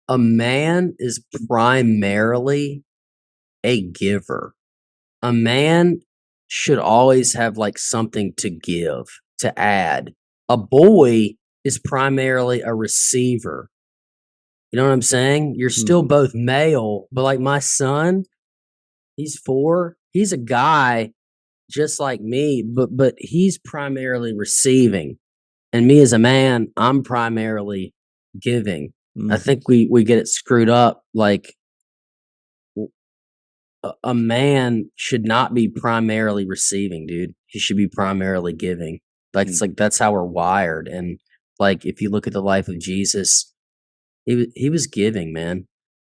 a man is primarily a giver. A man should always have like something to give, to add. A boy is primarily a receiver. You know what I'm saying? You're still Mhm. both male, but like my son, he's 4. He's a guy just like me, but he's primarily receiving. And me as a man, I'm primarily giving. I Mm. think we get it screwed up. Like a man should not be primarily receiving, dude. He should be primarily giving. Like Hmm. it's like that's how we're wired. And like if you look at the life of Jesus, he was giving, man.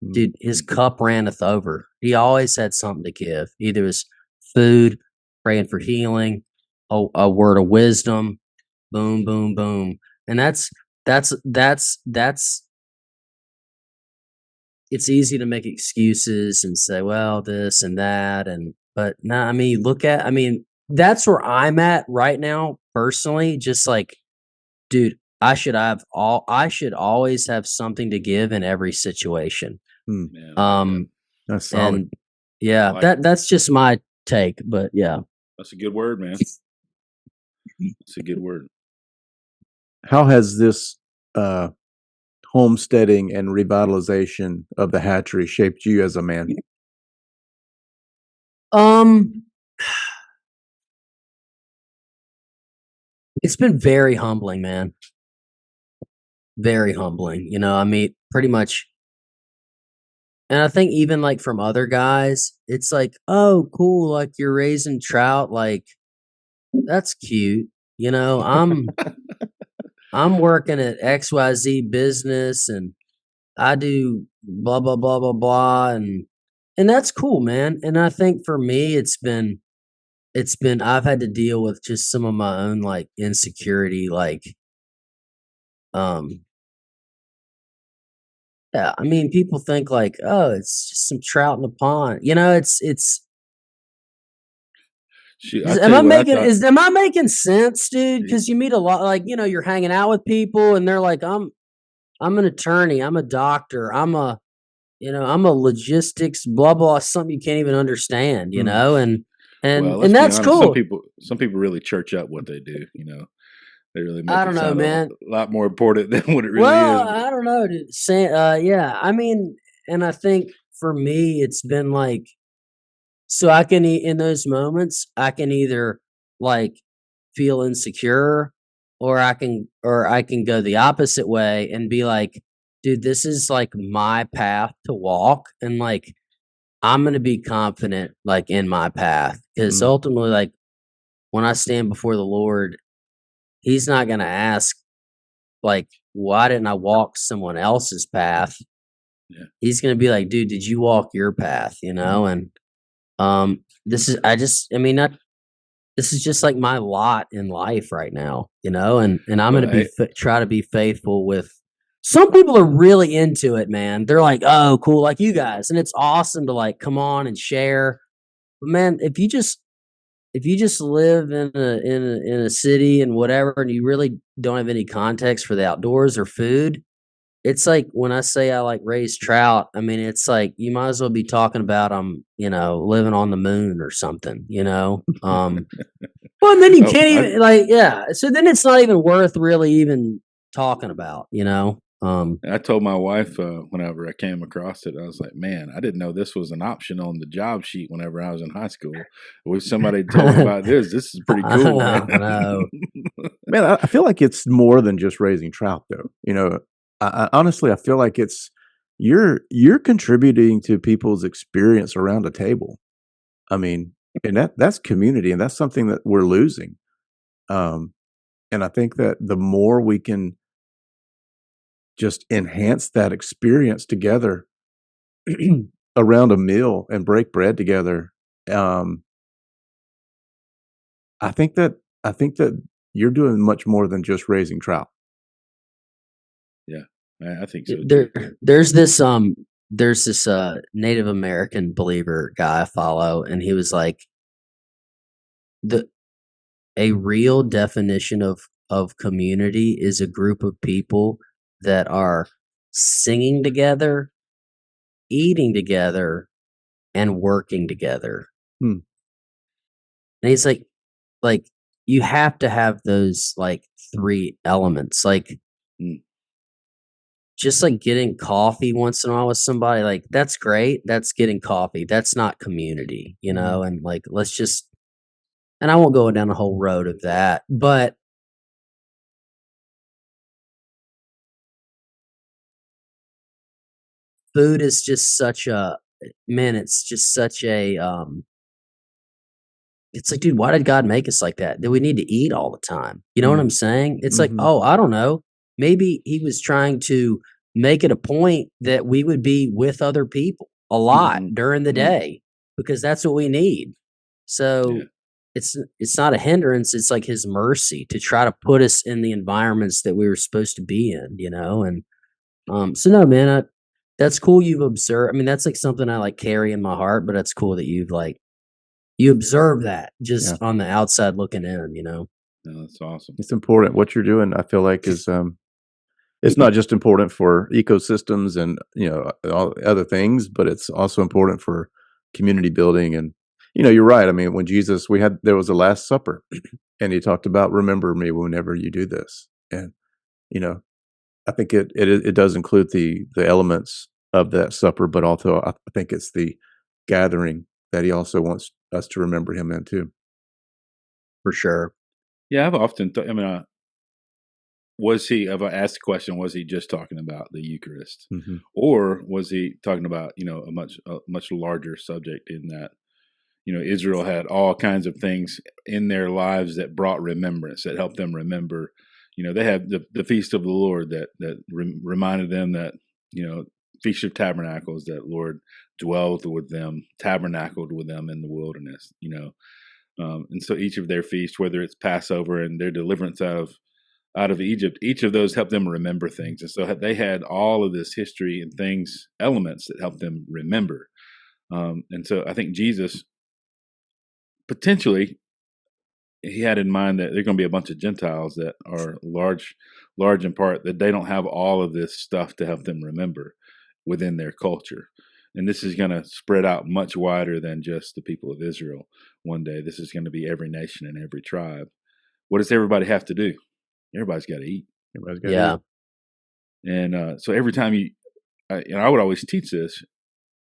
Mm. Dude, his cup ranneth over. He always had something to give. Either it was food, praying for healing, a word of wisdom, boom, boom, boom. And that's it's easy to make excuses and say, well, this and that. But no, I mean, that's where I'm at right now, personally. Just like, dude, I should always have something to give in every situation. Mm. Man, I like that. Um, That's solid. and I yeah, like it. that's just my take, but yeah. That's a good word, man. It's a good word. How has this uh, homesteading and revitalization of the hatchery shaped you as a man? Um, it's been very humbling, man. Very humbling. I mean, pretty much. And I think even like from other guys, it's like, oh, cool, like you're raising trout, like that's cute. I'm working at XYZ business and I do blah blah blah blah blah and that's cool, man. And I think for me it's been I've had to deal with just some of my own like insecurity, like um Yeah, I mean, people think like, oh, it's just some trout in the pond. You know, it's. Shoot, I tell you what, I thought. Am I making sense, dude? Because you meet a lot, like you're hanging out with people, and they're like, I'm an attorney, I'm a doctor, I'm a logistics, blah blah, something you can't even understand, Mm. and Well, let's be that's honest. Some cool. people, some people really church up what they do. They really I make don't it know, sound a man. lot more important than what it really Well, is. I don't know, dude. Yeah, I mean, and I think for me, it's been like, so I can in those moments, I can either like feel insecure, or I can go the opposite way and be like, dude, this is like my path to walk, and like I'm gonna be confident like in my path, because Mm. ultimately, like when I stand before the Lord, He's not gonna ask like, why didn't I walk someone else's path? Yeah. He's gonna be like, dude, did you walk your path? And this is I mean, not this is just like my lot in life right now, and I'm Well, gonna be hey, try to be faithful with. Some people are really into it, man. They're like, oh, cool, like you guys, and it's awesome to like come on and share. But man, if you just live in a city and whatever, and you really don't have any context for the outdoors or food, it's like when I say I like raise trout, I mean it's like you might as well be talking about living on the moon or something. Well, and then you oh, can't even like, yeah. So then it's not even worth really even talking about. I told my wife whenever I came across it, I was like, "Man, I didn't know this was an option on the job sheet whenever I was in high school. I wish somebody had told me about this. This is pretty cool, man." I know. Man, I feel like it's more than just raising trout, though. I honestly, I feel like it's you're contributing to people's experience around a table. I mean, and that's community, and that's something that we're losing. Um, and I think that the more we can just enhance that experience together around a meal and break bread together, um, I think that I think that you're doing much more than just raising trout. Yeah, I think so too. There, there's this Native American believer guy I follow, and he was like, the a real definition of community is a group of people that are singing together, eating together, and working together. Hmm. And he's like you have to have those like three elements. Like Mm. just like getting coffee once in a while with somebody, like that's great. That's getting coffee. That's not community. And like let's just, and I won't go down the whole road of that, but food is just such a man, it's just such a it's like, dude, why did God make us like that? Do we need to eat all the time? You know what Mm. I'm saying? It's like, Mhm. oh, I don't know. Maybe he was trying to make it a point that we would be with other people a lot Mhm. during the Mm. day, because that's what we need. Yeah. So it's not a hindrance. It's like his mercy to try to put us in the environments that we were supposed to be in. And so no, man, that's cool. You've observed. I mean, that's like something I like carry in my heart, but that's cool that you observe that Yeah. just on the outside looking in. No, that's awesome. It's important. What you're doing, I feel like, is it's not just important for ecosystems and all other things, but it's also important for community building. And you're right. I mean, when Jesus, there was a Last Supper, and he talked about remember me whenever you do this. And you know, I think it does include the elements of that supper, but also I think it's the gathering that he also wants us to remember him in too. For sure. Yeah, I've often thought. I mean, was he? If I asked the question, was he just talking about the Eucharist, Hmm. or was he talking about a much larger subject in that Israel had all kinds of things in their lives that brought remembrance, that helped them remember. They have the feast of the Lord that reminded them that Feast of Tabernacles, that Lord dwelled with them, tabernacled with them in the wilderness. And so each of their feasts, whether it's Passover and their deliverance out of out of Egypt, each of those helped them remember things. And so they had all of this history and things, elements that helped them remember. And so I think Jesus potentially, he had in mind that there are going to be a bunch of Gentiles that are large in part, that they don't have all of this stuff to help them remember within their culture. And this is going to spread out much wider than just the people of Israel one day. This is going to be every nation and every tribe. What does everybody have to do? Everybody's got to eat. Everybody's got to Yeah. eat. And so every time I would always teach this,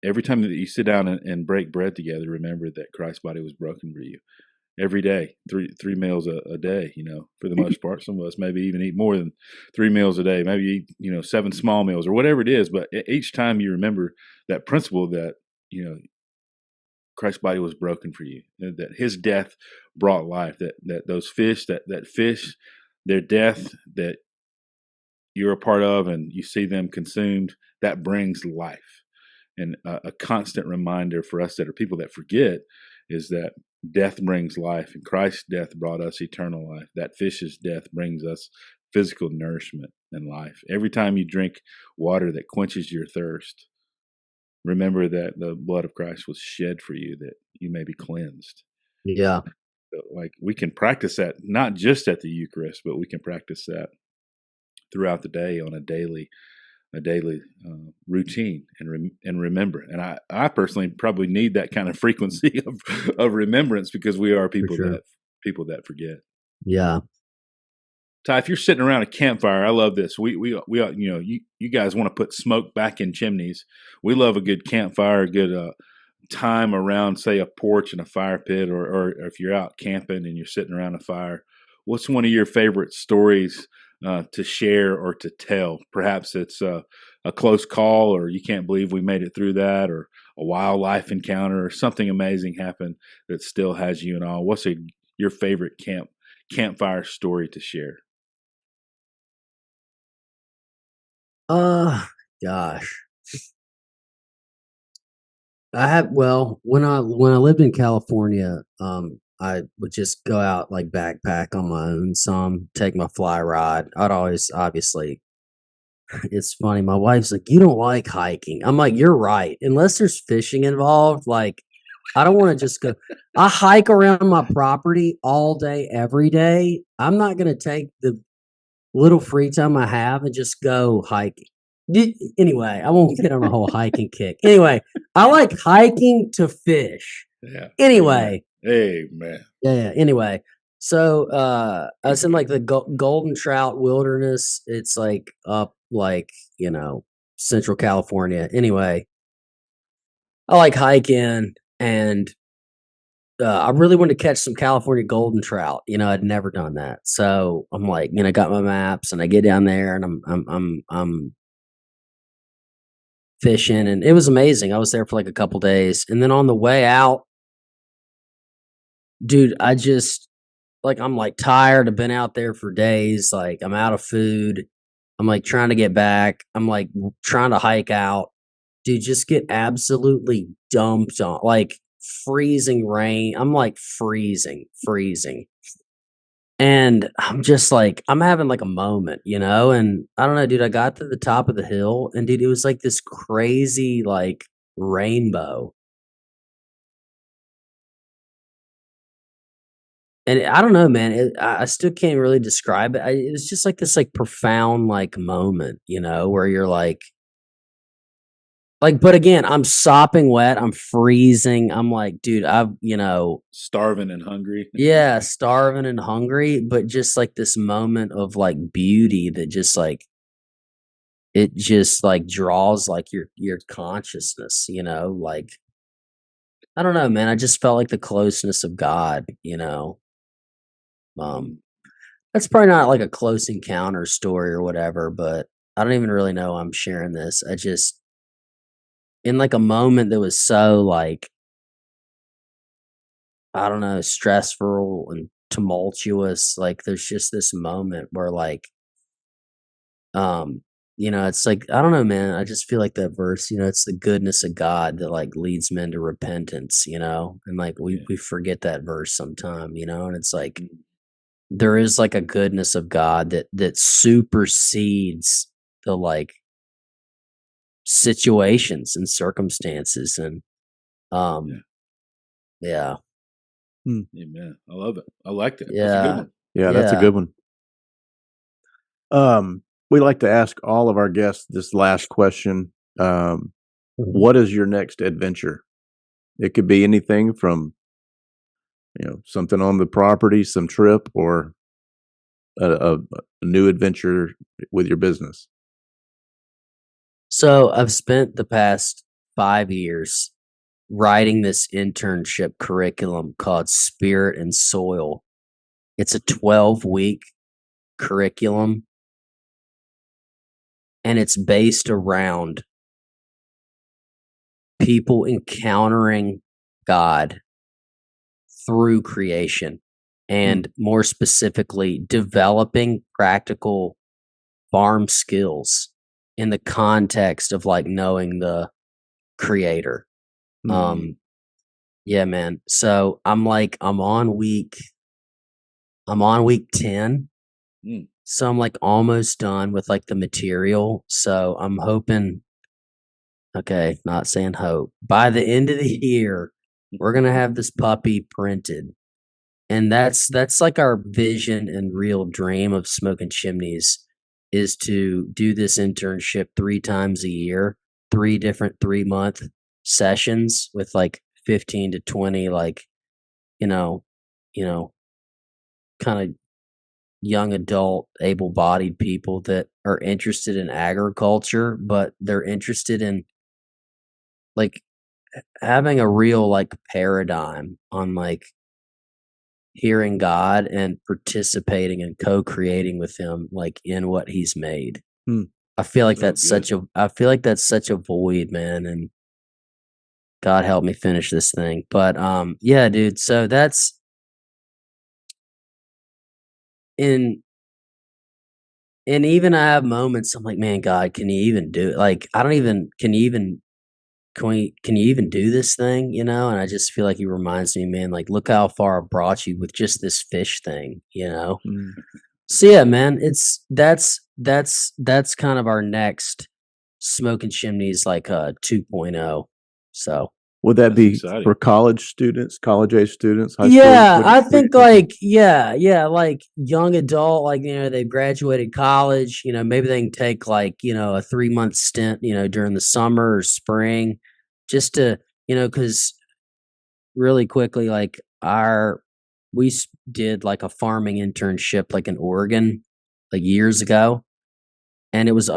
every time that you sit down and break bread together, remember that Christ's body was broken for you. Every day, three meals a day, for the most part. Some of us maybe even eat more than 3 meals a day, maybe eat, 7 small meals or whatever it is. But each time you remember that principle that, Christ's body was broken for you, that his death brought life, that those fish, that fish, their death that you're a part of and you see them consumed, that brings life. And a constant reminder for us that are people that forget is that death brings life, and Christ's death brought us eternal life. That fish's death brings us physical nourishment and life. Every time you drink water that quenches your thirst, remember that the blood of Christ was shed for you, that you may be cleansed. Yeah. Like, we can practice that not just at the Eucharist, but we can practice that throughout the day on a daily routine and remember. And I personally probably need that kind of frequency of remembrance, because we are people sure. that forget. Yeah. Ty, if you're sitting around a campfire, I love this. We you guys want to put smoke back in chimneys. We love a good campfire, a good time around, say, a porch and a fire pit, or if you're out camping and you're sitting around a fire. What's one of your favorite stories to share or to tell? Perhaps it's a close call, or you can't believe we made it through that, or a wildlife encounter, or something amazing happened that still has you in awe. What's your favorite campfire story to share? Gosh. When I lived in California, I would just go out, like, backpack on my own some, take my fly rod. I'd always obviously it's funny, my wife's like, "You don't like hiking." I'm like, "You're right. Unless there's fishing involved, like, I don't wanna just go." I hike around my property all day, every day. I'm not gonna take the little free time I have and just go hiking. Anyway, I won't get on a whole hiking kick. Anyway, I like hiking to fish. Yeah. Anyway, Amen. yeah. Anyway, so I was in, like, the Golden Trout Wilderness. It's like up, like, Central California. Anyway, I like hiking, and I really wanted to catch some California golden trout. I'd never done that, so I'm like, got my maps, and I get down there, and I'm fishing, and it was amazing. I was there for like a couple days, and then on the way out, dude, I just like I'm like tired. I've been out there for days. Like, I'm out of food. I'm like trying to get back. I'm like trying to hike out. Dude, just get absolutely dumped on, like, freezing rain. I'm like freezing. And I'm just like, I'm having like a moment, and I don't know, dude. I got to the top of the hill, and dude, it was like this crazy, like, rainbow. And I don't know, man. I still can't really describe it. It was just like this, like, profound, like, moment, where you're like, but again, I'm sopping wet. I'm freezing. I'm like, dude, Starving and hungry. yeah, starving and hungry, but just like this moment of, like, beauty that just, like, it just, like, draws, like, your consciousness, like, I don't know, man. I just felt like the closeness of God. Um, that's probably not like a close encounter story or whatever, but I don't even really know why I'm sharing this. I just, in like a moment that was so, like, I don't know, stressful and tumultuous. Like, there's just this moment where, like, um, it's like, I don't know, man. I just feel like that verse, it's the goodness of God that, like, leads men to repentance, and like we forget that verse sometime, and it's like, there is like a goodness of God that supersedes the like situations and circumstances, and yeah. Amen. I love it. I liked it. That's a good Yeah. one. Yeah, that's a good one. We like to ask all of our guests this last question. What is your next adventure? It could be anything from, something on the property, some trip, or a new adventure with your business. So I've spent the past 5 years writing this internship curriculum called Spirit and Soil. It's a 12-week curriculum, and it's based around people encountering God through creation, and more specifically, developing practical farm skills in the context of like knowing the creator. Yeah, man. So I'm on week 10. So I'm like almost done with like the material. So I'm hoping, okay, not saying hope, by the end of the year, we're going to have this puppy printed. And that's like our vision and real dream of Smoke In Chimneys, is to do this internship 3 times a year, 3 different 3-month sessions with like 15 to 20, like, you know, kind of young adult, able-bodied people that are interested in agriculture, but they're interested in like having a real like paradigm on like hearing God and participating and co-creating with him like in what he's made. I feel like that's such a void, man, and God help me finish this thing. But yeah, dude, so that's in. And even I have moments I'm like, man, God, can you even do it? Like, I don't even, can you even do this thing? And I just feel like he reminds me, man, like, look how far I brought you with just this fish thing, So yeah, man, that's kind of our next Smoke In Chimneys, like 2.0. So Would that That's be exciting. for college age students, high yeah, school? I think like like young adult, like they graduated college, maybe they can take like a 3-month stint, during the summer or spring, just to because really quickly, like we did like a farming internship like in Oregon like years ago, and it was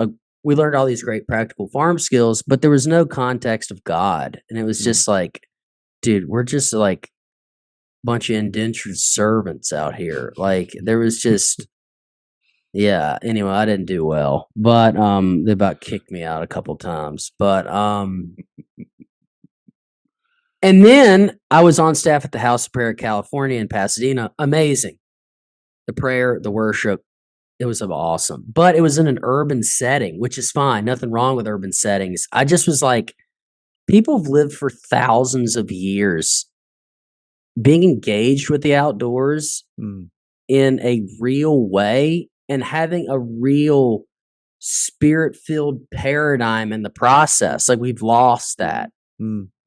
we learned all these great practical farm skills, but there was no context of God, and it was just like, dude, we're just like bunch of indentured servants out here. Like there was just anyway, I didn't do well. But they about kicked me out a couple times. But and then I was on staff at the House of Prayer, California in Pasadena. Amazing. The prayer, the worship, it was awesome. But it was in an urban setting, which is fine. Nothing wrong with urban settings. I just was like, people have lived for thousands of years being engaged with the outdoors in a real way and having a real spirit-filled paradigm in the process. Like we've lost that.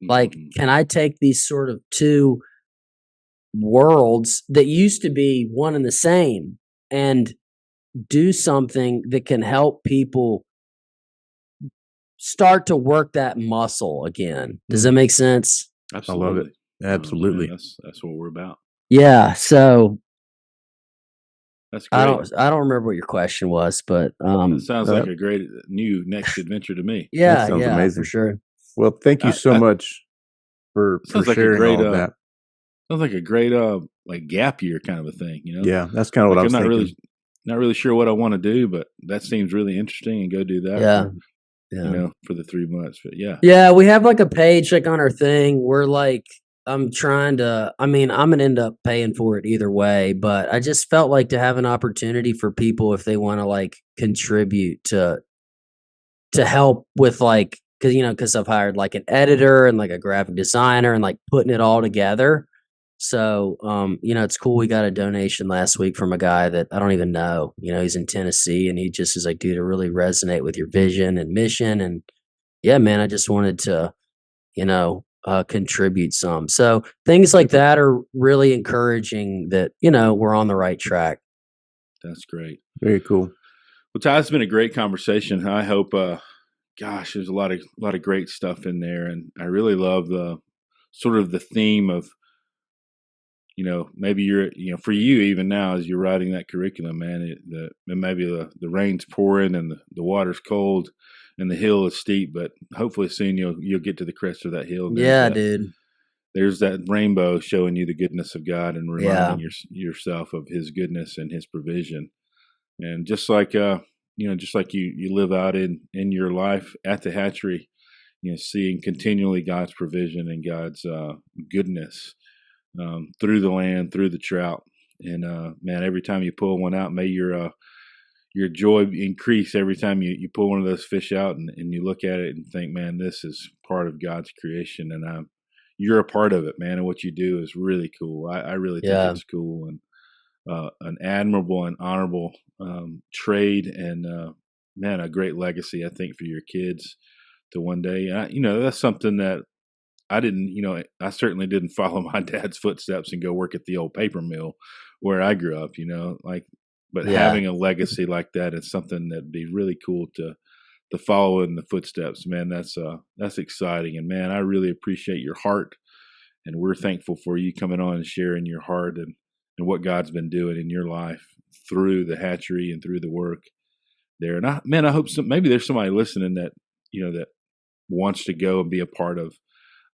Like, can I take these sort of two worlds that used to be one and the same and do something that can help people start to work that muscle again? Does that make sense? Absolutely. I love it. Absolutely. That's what we're about. Yeah. So that's great. I don't remember what your question was, but it sounds like a great new next adventure to me. Yeah, that sounds amazing for sure. Well, thank you so much for sharing all of that. Sounds like a great like gap year kind of a thing, Yeah, that's kind of what I was thinking. Not really sure what I want to do, but that seems really interesting, and go do that. For the 3 months. But yeah, we have like a page like on our thing. We're like, I'm gonna end up paying for it either way, but I just felt like to have an opportunity for people if they want to like contribute to help with like, because I've hired like an editor and like a graphic designer and like putting it all together. So, it's cool. We got a donation last week from a guy that I don't even know. He's in Tennessee, and he just is like, dude, I really resonate with your vision and mission. And yeah, man, I just wanted to, contribute some. So things like that are really encouraging that, we're on the right track. That's great. Very cool. Well, Ty, it's been a great conversation. I hope, gosh, there's a lot of great stuff in there. And I really love the sort of the theme of, maybe you're, for you even now as you're writing that curriculum, man, maybe the rain's pouring and the water's cold and the hill is steep, but hopefully soon you'll get to the crest of that hill. Yeah, dude. There's that rainbow showing you the goodness of God and reminding yourself of His goodness and His provision. And just like you live out in your life at the hatchery, seeing continually God's provision and God's goodness through the land, through the trout. And man, every time you pull one out, may your joy increase every time you pull one of those fish out and you look at it and think, man, this is part of God's creation, and you're a part of it, man. And what you do is really cool. I really think it's cool, and an admirable and honorable trade, and man, a great legacy, I think, for your kids to one day. That's something that I didn't, I certainly didn't follow my dad's footsteps and go work at the old paper mill where I grew up, but having a legacy like that is something that'd be really cool to follow in the footsteps, man. That's exciting. And man, I really appreciate your heart, and we're thankful for you coming on and sharing your heart and what God's been doing in your life through the hatchery and through the work there. And I hope maybe there's somebody listening that, that wants to go and be a part of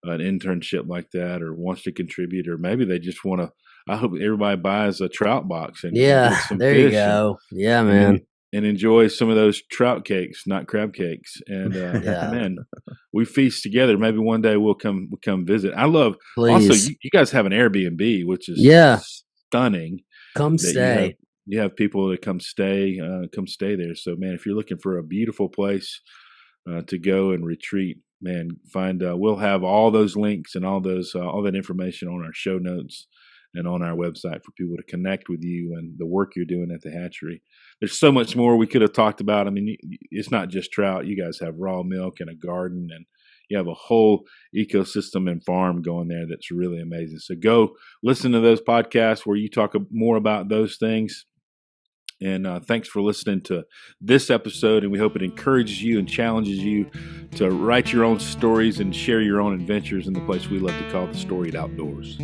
an internship like that, or wants to contribute, or maybe they just want to. I hope everybody buys a trout box and gets some there fish you go. Yeah, man. And enjoy some of those trout cakes, not crab cakes. And man, we feast together. Maybe one day we'll come visit. I love. Please. Also, you guys have an Airbnb, which is stunning. Come stay. You have people that come stay there. So man, if you're looking for a beautiful place to go and retreat, man, we'll have all those links and all that information on our show notes and on our website for people to connect with you and the work you're doing at the hatchery. There's so much more we could have talked about. I mean, it's not just trout. You guys have raw milk and a garden, and you have a whole ecosystem and farm going there that's really amazing. So go listen to those podcasts where you talk more about those things. And thanks for listening to this episode, and we hope it encourages you and challenges you to write your own stories and share your own adventures in the place we love to call the storied outdoors.